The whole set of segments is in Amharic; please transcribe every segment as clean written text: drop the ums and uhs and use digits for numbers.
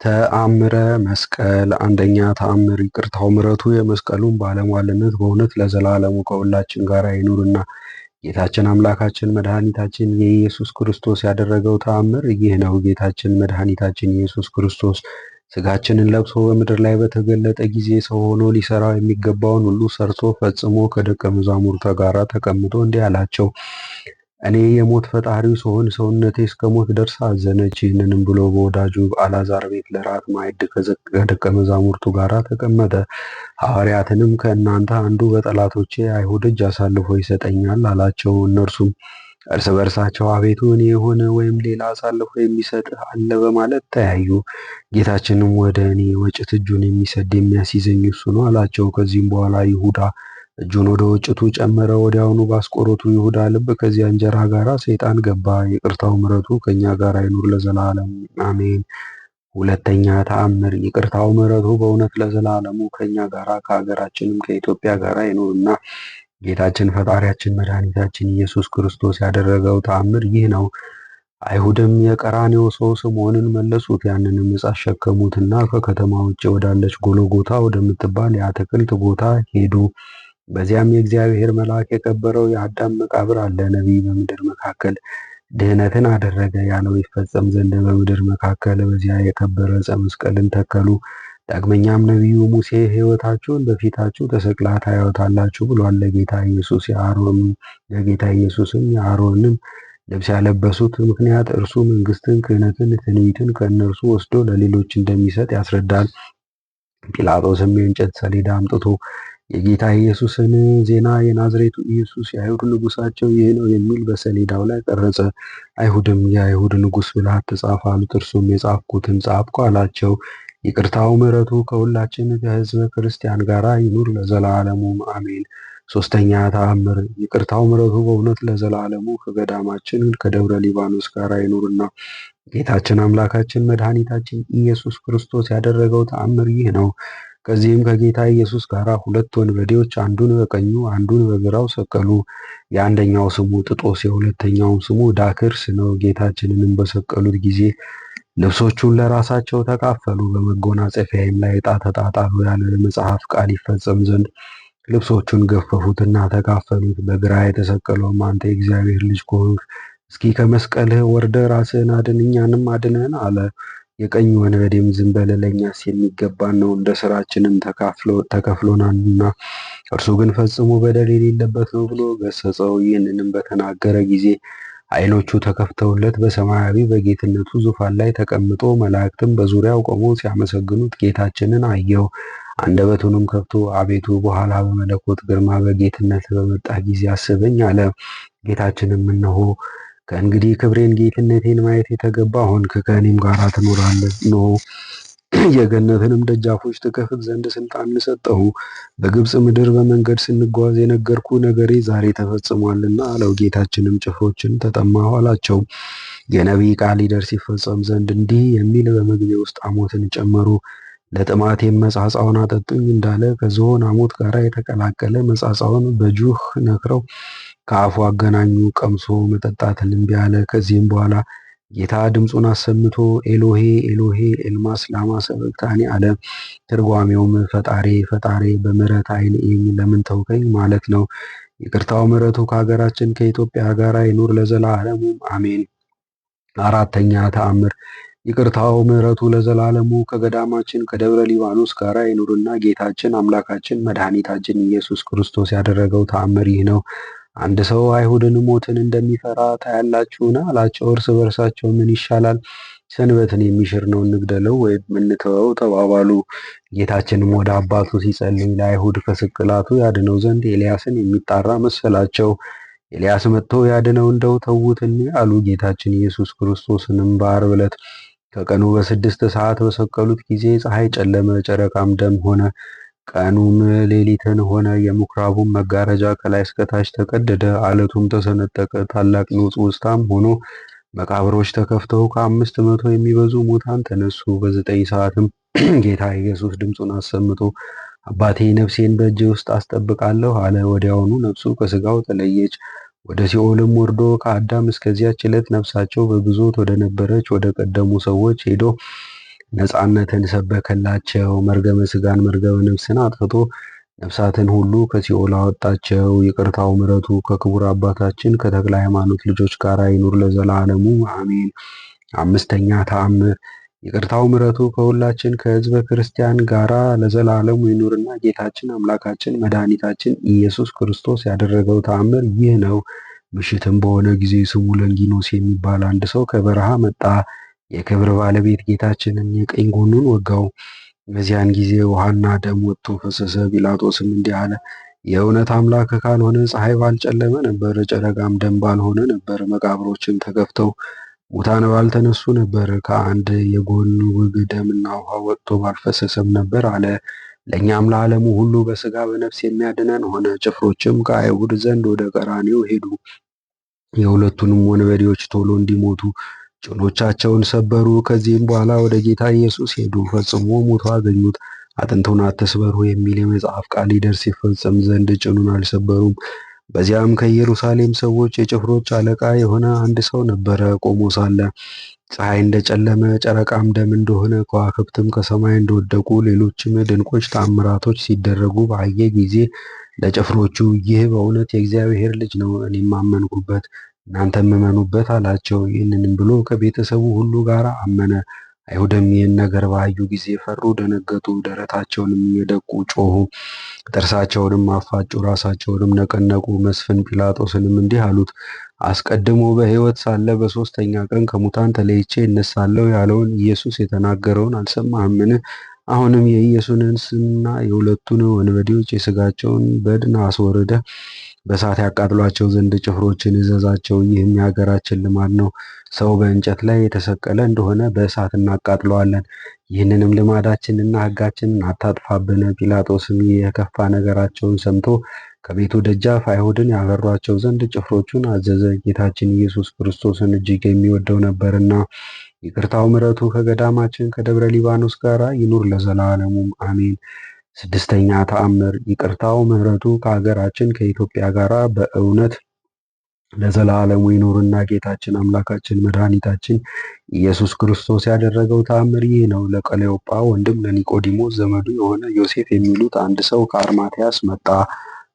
ተአምረ መስቀል አንደኛ ተአምር ይቅርታው ምሕረቱ የመስቀሉን ባለሟልነት በእውነት ለዘላለሙ ከሁላችን ጋር ይኑርና ጌታችን አምላካችን መድኃኒታችን የኢየሱስ ክርስቶስ ያደረገው ተአምር ይህ ነው። ጌታችን መድኃኒታችን ኢየሱስ ክርስቶስ ሥጋችንን ለብሶ በምድር ላይ በተገለጠ ጊዜ ሰው ሆኖ ሊሰራው የሚገባውን ሁሉ ሰርቶ ፈጽሞ ከደቀ መዛሙርቱ ጋር ተቀምጦ እንዲህ አላቸው። እኔ የሞት ፈጣሪው ስሆን ሰውነቴ እስከ ሞት ደርሳ አዘነች። ይህንንም ብሎ በወዳጁ አልዓዛር ቤት ለራት ማዕድ ከደቀ መዛሙርቱ ጋር ተቀመጠ። ሐዋርያትንም ከእናንተ አንዱ በጠላቶቼ አይሁድ እጅ አሳልፎ ይሰጠኛል አላቸው። እነርሱም እርስ በርሳቸው አቤቱ እኔ የሆነ ወይም ሌላ አሳልፎ የሚሰጥ አለ በማለት ተያዩ። ጌታችንም ወደ እኔ ወጭት እጁን የሚሰድ የሚያስይዘኝ እሱ ነው አላቸው። ከዚህም በኋላ ይሁዳ እጁን ወደ ወጭቱ ጨመረ። ወዲያውኑ በአስቆሮቱ ይሁዳ ልብ ከዚያ እንጀራ ጋር ሰይጣን ገባ። ይቅርታው ምሕረቱ ከእኛ ጋር አይኑር ለዘላለሙ አሜን። ሁለተኛ ተአምር ይቅርታው ምሕረቱ በእውነት ለዘላለሙ ከእኛ ጋር ከሀገራችንም ከኢትዮጵያ ጋር ይኑርና ጌታችን ፈጣሪያችን መድኃኒታችን ኢየሱስ ክርስቶስ ያደረገው ተአምር ይህ ነው። አይሁድም የቀራንዮ ሰው ስምዖንን መለሱት። ያንንም ዕፅ አሸከሙትና ከከተማ ውጭ ወዳለች ጎልጎታ ወደምትባል የአትክልት ቦታ ሄዱ። በዚያም የእግዚአብሔር መልአክ የቀበረው የአዳም መቃብር አለ። ነቢይ በምድር መካከል ድህነትን አደረገ ያለው ይፈጸም ዘንድ በምድር መካከል በዚያ የከበረ ዕፀ መስቀልን ተከሉ። ዳግመኛም ነቢዩ ሙሴ ሕይወታችሁን በፊታችሁ ተሰቅላ ታዩታላችሁ ብሏል። ለጌታ ኢየሱስም የአሮንን ልብስ ያለበሱት ምክንያት እርሱ መንግስትን፣ ክህነትን፣ ትንቢትን ከእነርሱ ወስዶ ለሌሎች እንደሚሰጥ ያስረዳል። ጲላጦስም የእንጨት ሰሌዳ አምጥቶ የጌታ ኢየሱስን ዜና የናዝሬቱ ኢየሱስ የአይሁድ ንጉሳቸው ይህ ነው የሚል በሰሌዳው ላይ ቀረጸ። አይሁድም የአይሁድ ንጉሥ ብለህ አትጻፍ አሉት። እርሱም የጻፍኩትን ጻፍኩ አላቸው። ይቅርታው ምሕረቱ ከሁላችን ከሕዝበ ክርስቲያን ጋር ይኑር ለዘላለሙ አሜን። ሶስተኛ ተአምር ይቅርታው ምሕረቱ በእውነት ለዘላለሙ ከገዳማችን ከደብረ ሊባኖስ ጋር ይኑርና ጌታችን አምላካችን መድኃኒታችን ኢየሱስ ክርስቶስ ያደረገው ተአምር ይህ ነው። ከዚህም ከጌታ ኢየሱስ ጋር ሁለት ወንበዴዎች አንዱን በቀኙ አንዱን በግራው ሰቀሉ። የአንደኛው ስሙ ጥጦስ የሁለተኛውም ስሙ ዳክርስ ነው። ጌታችንንም በሰቀሉት ጊዜ ልብሶቹን ለራሳቸው ተካፈሉ። በመጎናጸፊያም ላይ ዕጣ ተጣጣሉ ያለ መጽሐፍ ቃል ይፈጸም ዘንድ ልብሶቹን ገፈፉትና ተካፈሉት። በግራ የተሰቀለውም አንተ የእግዚአብሔር ልጅ ከሆንክ እስኪ ከመስቀልህ ወርደህ ራስህን አድን እኛንም አድነን አለ። የቀኝ ወንበዴም ዝም በል ለእኛስ የሚገባን ነው እንደ ስራችንም ተከፍሎናልና፣ እርሱ ግን ፈጽሞ በደል የሌለበት ነው ብሎ ገሰጸው። ይህንንም በተናገረ ጊዜ ዓይኖቹ ተከፍተውለት በሰማያዊ በጌትነቱ ዙፋን ላይ ተቀምጦ መላእክትም በዙሪያው ቆመው ሲያመሰግኑት ጌታችንን አየው። አንደበቱንም ከፍቶ አቤቱ በኋላ በመለኮት ግርማ በጌትነት በመጣ ጊዜ አስበኝ አለ። ጌታችንም እነሆ ከእንግዲህ ክብሬን ጌትነቴን ማየት የተገባ ሆንክ፣ ከእኔም ጋር ትኖራለህ። እነሆ የገነትንም ደጃፎች ትከፍት ዘንድ ስልጣን ሰጠሁ። በግብፅ ምድር በመንገድ ስንጓዝ የነገርኩ ነገሬ ዛሬ ተፈጽሟልና አለው። ጌታችንም ጭፍሮችን ተጠማሁ አላቸው። የነቢይ ቃል ሊደርስ ይፈጸም ዘንድ እንዲህ የሚል በመግቢያ ውስጥ ሐሞትን ጨመሩ። ለጥማቴም መጻጻውን አጠጡኝ እንዳለ ከዝሆን ሐሞት ጋር የተቀላቀለ መጻጻውን በጁህ ነክረው ከአፉ አገናኙ። ቀምሶ መጠጣት እምቢ አለ። ከዚህም በኋላ ጌታ ድምፁን አሰምቶ ኤሎሄ ኤሎሄ ኤልማስ ላማ ሰበቅታኒ አለ። ትርጓሜውም ፈጣሬ ፈጣሬ በምሕረት ዓይን እየኝ ለምን ተውከኝ ማለት ነው። ይቅርታው ምሕረቱ ከሀገራችን ከኢትዮጵያ ጋር ይኑር ለዘላለሙ አሜን። አራተኛ ተአምር ይቅርታው ምሕረቱ ለዘላለሙ ከገዳማችን ከደብረ ሊባኖስ ጋር ይኑርና ጌታችን አምላካችን መድኃኒታችን ኢየሱስ ክርስቶስ ያደረገው ተአምር ይህ ነው። አንድ ሰው አይሁድን ሞትን እንደሚፈራ ታያላችሁን አላቸው። እርስ በርሳቸው ምን ይሻላል? ሰንበትን የሚሽር ነው እንግደለው ወይም እንተወው ተባባሉ። ጌታችንም ወደ አባቱ ሲጸልይ ለአይሁድ ከስቅላቱ ያድነው ዘንድ ኤልያስን የሚጣራ መሰላቸው። ኤልያስ መጥቶ ያድነው እንደው ተዉትን አሉ። ጌታችን ኢየሱስ ክርስቶስንም በዓርብ ዕለት ከቀኑ በ6 ሰዓት በሰቀሉት ጊዜ ፀሐይ ጨለመ፣ ጨረቃም ደም ሆነ፣ ቀኑም ሌሊትን ሆነ። የምኩራቡም መጋረጃ ከላይ እስከታች ተቀደደ፣ አለቱም ተሰነጠቀ። ታላቅ ንውጽውጽታም ሆኖ መቃብሮች ተከፍተው ከ500 የሚበዙ ሙታን ተነሱ። በ9 ሰዓትም ጌታ ኢየሱስ ድምፁን አሰምቶ አባቴ ነፍሴን በእጅ ውስጥ አስጠብቃለሁ አለ። ወዲያውኑ ነፍሱ ከስጋው ተለየች። ወደ ሲኦልም ወርዶ ከአዳም እስከዚያች ዕለት ነፍሳቸው በግዞት ወደ ነበረች ወደ ቀደሙ ሰዎች ሄዶ ነጻነትን ሰበከላቸው። መርገመ ሥጋን መርገመ ነፍስን አጥፍቶ ነፍሳትን ሁሉ ከሲኦል አወጣቸው። ይቅርታው ምሕረቱ ከክቡር አባታችን ከተክለ ሃይማኖት ልጆች ጋር ይኑር ለዘላለሙ አሜን። አምስተኛ ተአምር ይቅርታው ምሕረቱ ከሁላችን ከሕዝበ ክርስቲያን ጋራ ለዘላለሙ ይኑርና ጌታችን አምላካችን መድኃኒታችን ኢየሱስ ክርስቶስ ያደረገው ተአምር ይህ ነው። ምሽትም በሆነ ጊዜ ስሙ ለንጊኖስ የሚባል አንድ ሰው ከበረሃ መጣ። የክብር ባለቤት ጌታችንን የቀኝ ጎኑን ወጋው። በዚያን ጊዜ ውሃና ደም ወጥቶ ፈሰሰ። ጲላጦስም እንዲህ አለ፣ የእውነት አምላክ ካልሆነ ፀሐይ ባልጨለመ ነበር፣ ጨረቃም ደም ባልሆነ ነበር፣ መቃብሮችም ተከፍተው ሙታን ባልተነሱ ነበር፣ ከአንድ የጎን ውግ ደምና ውሃ ወጥቶ ባልፈሰሰም ነበር አለ። ለእኛም ለዓለሙ ሁሉ በሥጋ በነፍስ የሚያድነን ሆነ። ጭፍሮችም ከአይሁድ ዘንድ ወደ ቀራንዮ ሄዱ። የሁለቱንም ወንበዴዎች ቶሎ እንዲሞቱ ጭኖቻቸውን ሰበሩ። ከዚህም በኋላ ወደ ጌታ ኢየሱስ ሄዱ። ፈጽሞ ሞቶ አገኙት። አጥንቱን አትስበሩ የሚል የመጽሐፍ ቃል ይደርስ ይፈጸም ዘንድ ጭኑን አልሰበሩም። በዚያም ከኢየሩሳሌም ሰዎች የጭፍሮች አለቃ የሆነ አንድ ሰው ነበረ። ቆሞ ሳለ ፀሐይ እንደጨለመ፣ ጨረቃም ደም እንደሆነ፣ ከዋክብትም ከሰማይ እንደወደቁ፣ ሌሎችም ድንቆች ተአምራቶች ሲደረጉ ባየ ጊዜ ለጭፍሮቹ ይህ በእውነት የእግዚአብሔር ልጅ ነው፣ እኔም አመንኩበት፣ እናንተም እመኑበት አላቸው። ይህንንም ብሎ ከቤተሰቡ ሁሉ ጋር አመነ። አይሁድም ይህን ነገር ባዩ ጊዜ ፈሩ፣ ደነገጡ፣ ደረታቸውንም እየደቁ ጮሁ፣ ጥርሳቸውንም አፋጩ፣ ራሳቸውንም ነቀነቁ። መስፍን ጲላጦስንም እንዲህ አሉት፣ አስቀድሞ በሕይወት ሳለ በሦስተኛ ቀን ከሙታን ተለይቼ እነሳለሁ ያለውን ኢየሱስ የተናገረውን አልሰማህምን? አሁንም የኢየሱስንና የሁለቱን ወንበዴዎች የሥጋቸውን በድን አስወርደህ በእሳት ያቃጥሏቸው ዘንድ ጭፍሮችን እዘዛቸው። ይህም የሀገራችን ልማድ ነው። ሰው በእንጨት ላይ የተሰቀለ እንደሆነ በእሳት እናቃጥለዋለን። ይህንንም ልማዳችንና ሕጋችንን አታጥፋብን። ጲላጦስም የከፋ ነገራቸውን ሰምቶ ከቤቱ ደጃፍ አይሁድን ያፈሯቸው ዘንድ ጭፍሮቹን አዘዘ። ጌታችን ኢየሱስ ክርስቶስን እጅግ የሚወደው ነበርና ይቅርታው ምሕረቱ ከገዳማችን ከደብረ ሊባኖስ ጋር ይኑር ለዘላለሙ አሜን። ስድስተኛ ተአምር ይቅርታው ምሕረቱ ከሀገራችን ከኢትዮጵያ ጋር በእውነት ለዘላለሙ ይኑርና ጌታችን አምላካችን መድኃኒታችን ኢየሱስ ክርስቶስ ያደረገው ተአምር ይህ ነው። ለቀለዮጳ ወንድም ለኒቆዲሞስ ዘመዱ የሆነ ዮሴፍ የሚሉት አንድ ሰው ከአርማትያስ መጣ።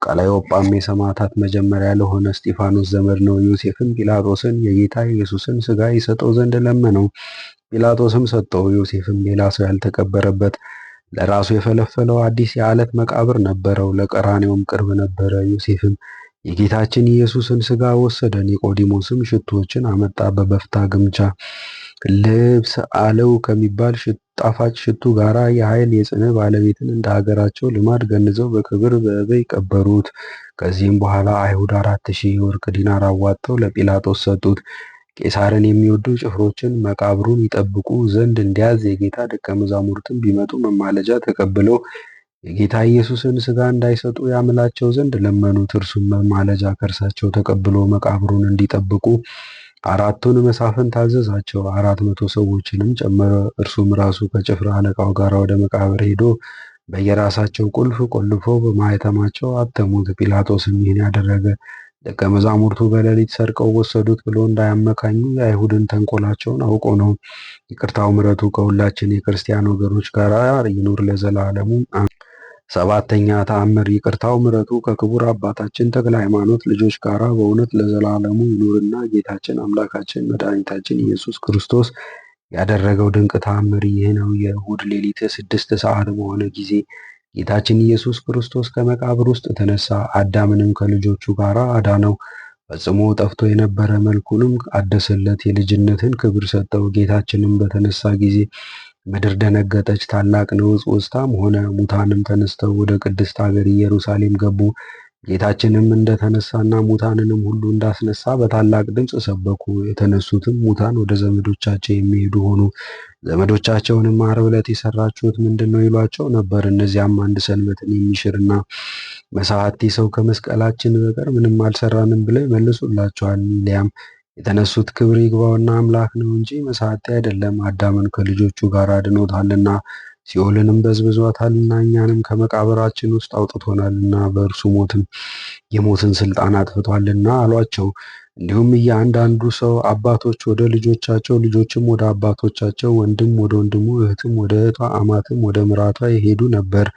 ቀለዮጳም የሰማዕታት መጀመሪያ ለሆነ እስጢፋኖስ ዘመድ ነው። ዮሴፍም ጲላጦስን የጌታ ኢየሱስን ሥጋ ይሰጠው ዘንድ ለመነው። ጲላጦስም ሰጠው። ዮሴፍም ሌላ ሰው ያልተቀበረበት ለራሱ የፈለፈለው አዲስ የዓለት መቃብር ነበረው። ለቀራኔውም ቅርብ ነበረ። ዮሴፍም የጌታችን ኢየሱስን ሥጋ ወሰደ። ኒቆዲሞስም ሽቶችን አመጣ። በበፍታ ግምጃ ልብስ አለው ከሚባል ጣፋጭ ሽቱ ጋራ የኃይል የጽንዕ ባለቤትን እንደ ሀገራቸው ልማድ ገንዘው በክብር በእበይ ቀበሩት። ከዚህም በኋላ አይሁድ 4000 የወርቅ ዲናር አዋጥተው ለጲላጦስ ሰጡት። ቄሳርን የሚወዱ ጭፍሮችን መቃብሩን ይጠብቁ ዘንድ እንዲያዝ የጌታ ደቀ መዛሙርትን ቢመጡ መማለጃ ተቀብለው የጌታ ኢየሱስን ሥጋ እንዳይሰጡ ያምላቸው ዘንድ ለመኑት። እርሱም መማለጃ ከእርሳቸው ተቀብሎ መቃብሩን እንዲጠብቁ 4ቱን መሳፍንት ታዘዛቸው። 400 ሰዎችንም ጨመረ። እርሱም ራሱ ከጭፍራ አለቃው ጋር ወደ መቃብር ሄዶ በየራሳቸው ቁልፍ ቆልፈው በማኅተማቸው አተሙት። ጲላጦስም ይህን ያደረገ ደቀ መዛሙርቱ በሌሊት ሰርቀው ወሰዱት ብሎ እንዳያመካኙ የአይሁድን ተንኮላቸውን አውቆ ነው። ይቅርታው ምሕረቱ ከሁላችን የክርስቲያን ወገኖች ጋር ይኑር ለዘላለሙ። ሰባተኛ ተአምር ይቅርታው ምሕረቱ ከክቡር አባታችን ተክለ ሃይማኖት ልጆች ጋር በእውነት ለዘላለሙ ይኑርና ጌታችን አምላካችን መድኃኒታችን ኢየሱስ ክርስቶስ ያደረገው ድንቅ ተአምር ይህ ነው። የእሁድ ሌሊት 6 ሰዓት በሆነ ጊዜ ጌታችን ኢየሱስ ክርስቶስ ከመቃብር ውስጥ ተነሳ። አዳምንም ከልጆቹ ጋር አዳነው። ፈጽሞ ጠፍቶ የነበረ መልኩንም አደሰለት። የልጅነትን ክብር ሰጠው። ጌታችንም በተነሳ ጊዜ ምድር ደነገጠች። ታላቅ ንውጽውጽታም ሆነ። ሙታንም ተነስተው ወደ ቅድስት ሀገር ኢየሩሳሌም ገቡ። ጌታችንም እንደተነሳና ሙታንንም ሁሉ እንዳስነሳ በታላቅ ድምፅ ሰበኩ። የተነሱትም ሙታን ወደ ዘመዶቻቸው የሚሄዱ ሆኑ። ዘመዶቻቸውንም ዓርብ ዕለት የሰራችሁት ምንድን ነው ይሏቸው ነበር። እነዚያም አንድ ሰንበትን የሚሽርና መሳሐቲ ሰው ከመስቀላችን በቀር ምንም አልሰራንም ብለው ይመልሱላቸዋል። ሊያም የተነሱት ክብር ይግባውና አምላክ ነው እንጂ መሳሐቲ አይደለም፣ አዳምን ከልጆቹ ጋር አድኖታልና። ሲኦልንም በዝብዟታልና እኛንም ከመቃብራችን ውስጥ አውጥቶናልና በእርሱ የሞትን ስልጣን አጥፍቷልና አሏቸው። እንዲሁም እያንዳንዱ ሰው አባቶች ወደ ልጆቻቸው፣ ልጆችም ወደ አባቶቻቸው፣ ወንድም ወደ ወንድሙ፣ እህትም ወደ እህቷ፣ አማትም ወደ ምራቷ ይሄዱ ነበር።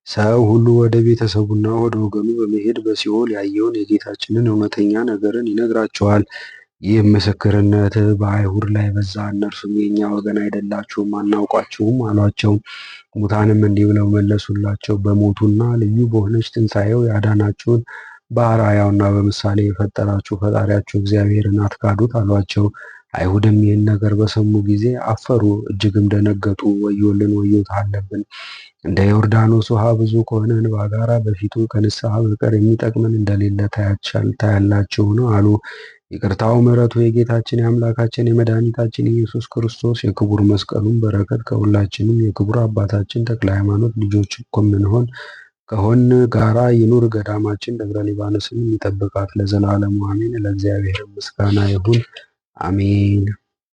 ሰው ሁሉ ወደ ቤተሰቡና ወደ ወገኑ በመሄድ በሲኦል ያየውን የጌታችንን እውነተኛ ነገርን ይነግራቸዋል። ይህ ምስክርነት በአይሁድ ላይ በዛ። እነርሱም የእኛ ወገን አይደላችሁም፣ አናውቋችሁም አሏቸው። ሙታንም እንዲህ ብለው መለሱላቸው፣ በሞቱና ልዩ በሆነች ትንሣኤው ያዳናችሁን በአርአያውና በምሳሌ የፈጠራችሁ ፈጣሪያችሁ እግዚአብሔርን አትካዱት አሏቸው። አይሁድም ይህን ነገር በሰሙ ጊዜ አፈሩ፣ እጅግም ደነገጡ። ወዮልን፣ ወዮታ አለብን! እንደ ዮርዳኖስ ውሃ ብዙ ከሆነ እንባ ጋራ በፊቱ ከንስሐ በቀር የሚጠቅመን እንደሌለ ታያላችሁ ነው አሉ። ይቅርታው ምሕረቱ የጌታችን የአምላካችን የመድኃኒታችን ኢየሱስ ክርስቶስ የክቡር መስቀሉን በረከት ከሁላችንም የክቡር አባታችን ተክለ ሃይማኖት ልጆች ከምንሆን ከሆን ጋራ ይኑር። ገዳማችን ደብረ ሊባኖስን ይጠብቃት ለዘላለሙ አሜን። ለእግዚአብሔር ምስጋና ይሁን አሜን።